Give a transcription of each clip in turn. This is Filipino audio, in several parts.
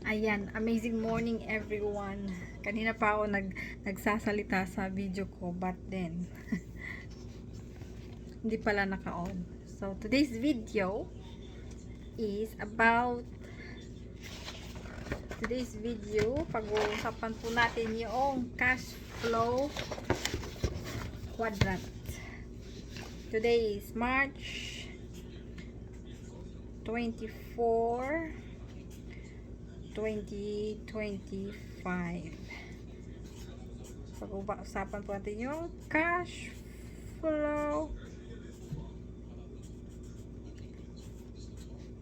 Ayan, amazing morning everyone. Kanina pa ako nagsasalita sa video ko, but then hindi pala naka-on. So today's video is about pag-uusapan po natin yung cash flow quadrant. Today is March 24 2025. Pag-uusapan po natin yung cash flow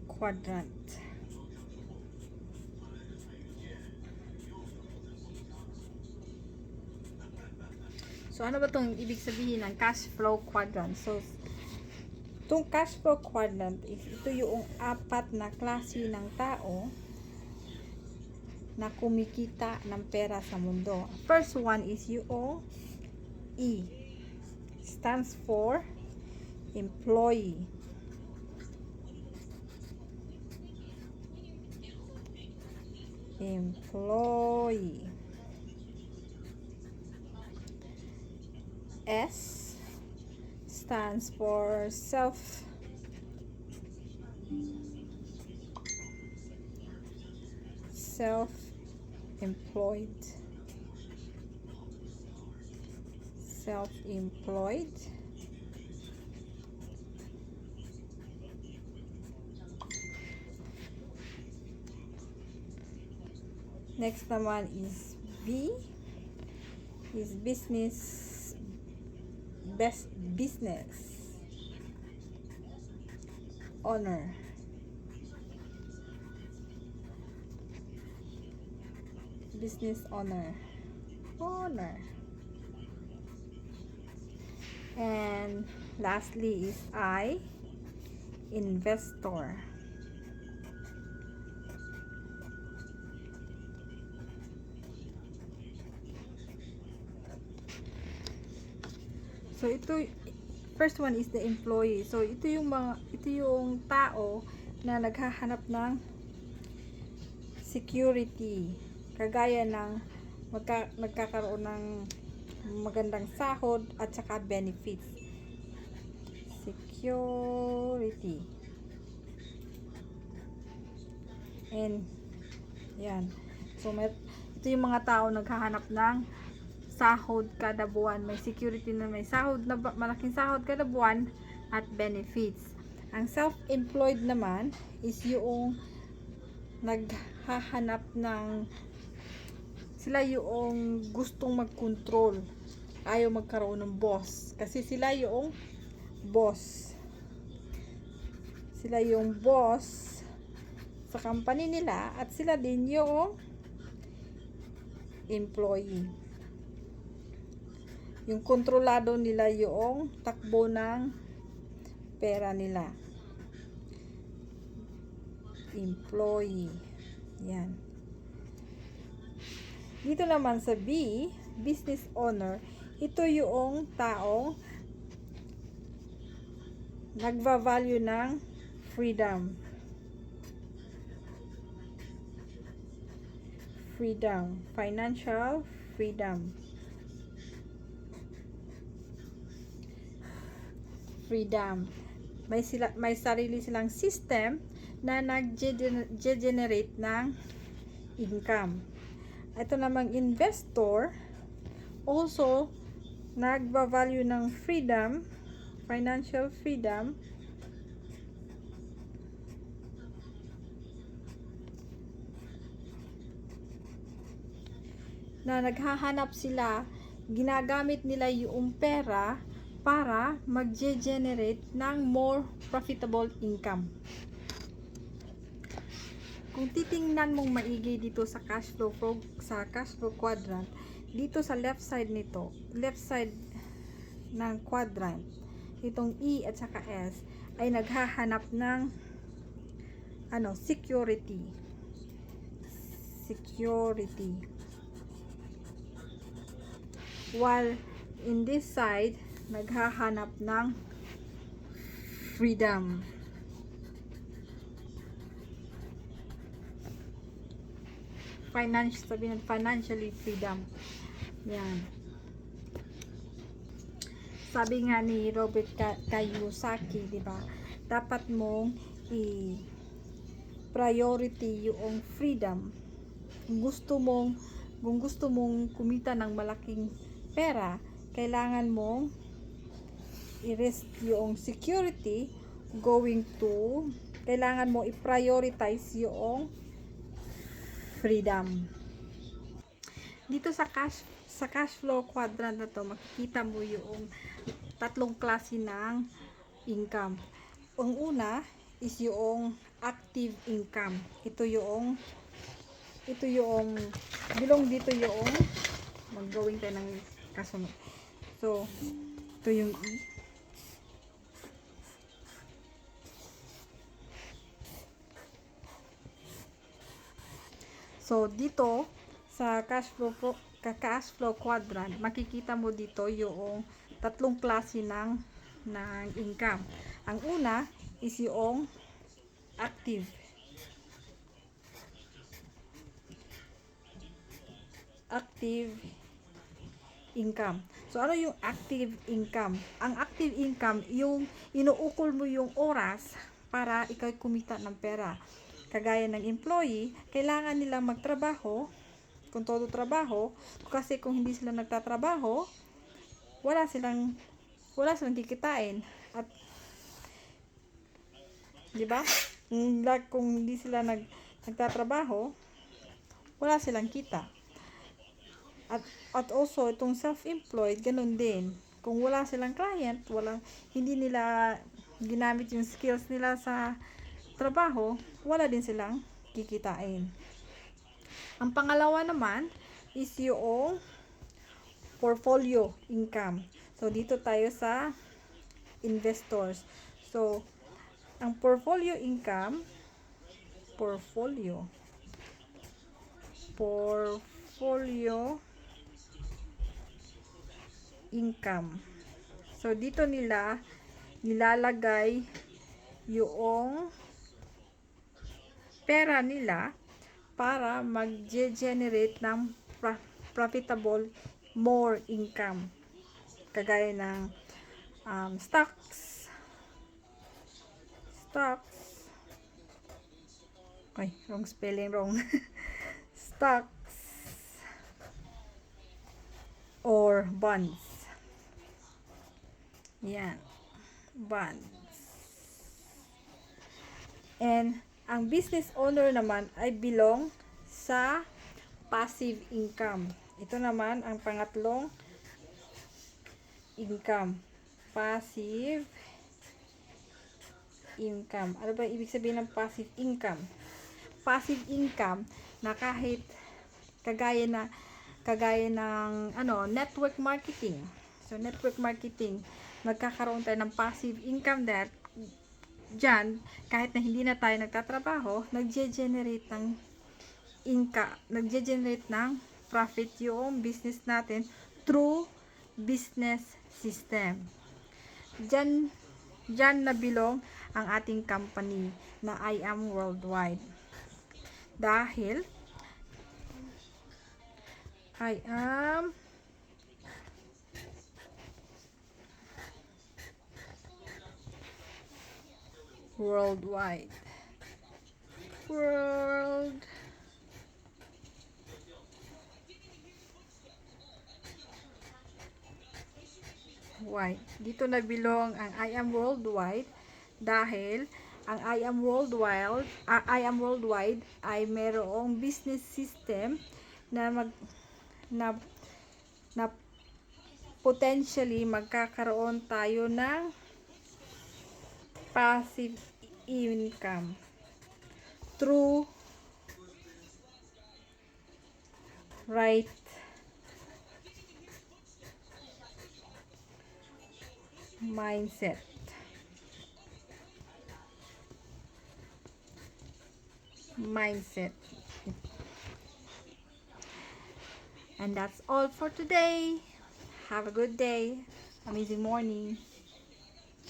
quadrant. So ano ba itong ibig sabihin ng cash flow quadrant? So itong cash flow quadrant is ito yung apat na klase ng tao na kumikita ng pera sa mundo. First one is yung E. Stands for employee. Employee. S stands for self-employed. Next naman is B, is business owner. And lastly is I, investor. So ito, first one is the employee. So ito yung tao na naghahanap ng security, kagaya ng magkakaroon ng magandang sahod at saka benefits. Security. And yan. So ito yung mga tao naghahanap ng sahod kada buwan, may security na may sahod na malaking sahod kada buwan at benefits. Ang self-employed naman is yung naghahanap ng, sila yung gustong mag-control, ayaw magkaroon ng boss kasi sila yung boss sa company nila at sila din yung employee. Yung kontrolado nila yung takbo ng pera nila. Employee. Yan. Dito naman sa B, business owner, ito yung taong nagva-value ng freedom. Financial freedom. May sarili silang system na nag-generate ng income. Ito namang investor, also nagva-value ng freedom, financial freedom, na naghahanap sila, ginagamit nila yung pera para mag-generate ng more profitable income. Kung titingnan mong maigi dito sa cash flow quadrant, dito sa left side ng quadrant, itong E at saka S ay naghahanap ng security. While in this side naghahanap ng freedom. financially freedom. Yan. Sabi nga ni Robert Kiyosaki, di ba? Dapat mong priority yung freedom. Kung gusto mong kumita ng malaking pera, kailangan mong i-risk yung security kailangan mo i-prioritize yung freedom. Dito sa cash flow quadrant na to, makikita mo yung tatlong klase ng income. Ang una is yung active income. Ito yung bilong dito yung maggawin tayo ng kasunod. So, ito yung So, dito sa cash flow quadrant, makikita mo dito yung tatlong klase ng income. Ang una is yung active income. So, ano yung active income? Ang active income, yung inuukol mo yung oras para ikaw kumita ng pera. Kagaya ng employee, kailangan nila magtrabaho, kung todo trabaho, kasi kung hindi sila nagtatrabaho, wala silang kikitain. At, di ba? Kung hindi sila nagtatrabaho, wala silang kita. At also, itong self-employed, ganun din. Kung wala silang client, hindi nila ginamit yung skills nila sa trabaho, wala din silang kikitain. Ang pangalawa naman is yung portfolio income. So, dito tayo sa investors. So, ang portfolio income, portfolio income. So, dito nila nilalagay yung pera nila para mag-generate ng profitable more income. Kagaya ng stocks. Ay, wrong spelling, wrong. Stocks or bonds. Yan. Bonds. And ang business owner naman ay belong sa passive income. Ito naman ang pangatlong income. Passive income. Ano ba ibig sabihin ng passive income? Passive income na kahit kagaya ng network marketing. So, network marketing, magkakaroon tayo ng passive income dyan, kahit na hindi na tayo nagtatrabaho, nagge-generate ng income, nagge-generate ng profit yung business natin through business system. Dyan na bilong ang ating company na I Am Worldwide. Dahil I am worldwide. Dito na bilong ang I Am Worldwide dahil ang I Am Worldwide ay mayroong business system na potentially magkakaroon tayo ng passive income through right mindset. And that's all for today. Have a good day. Amazing morning.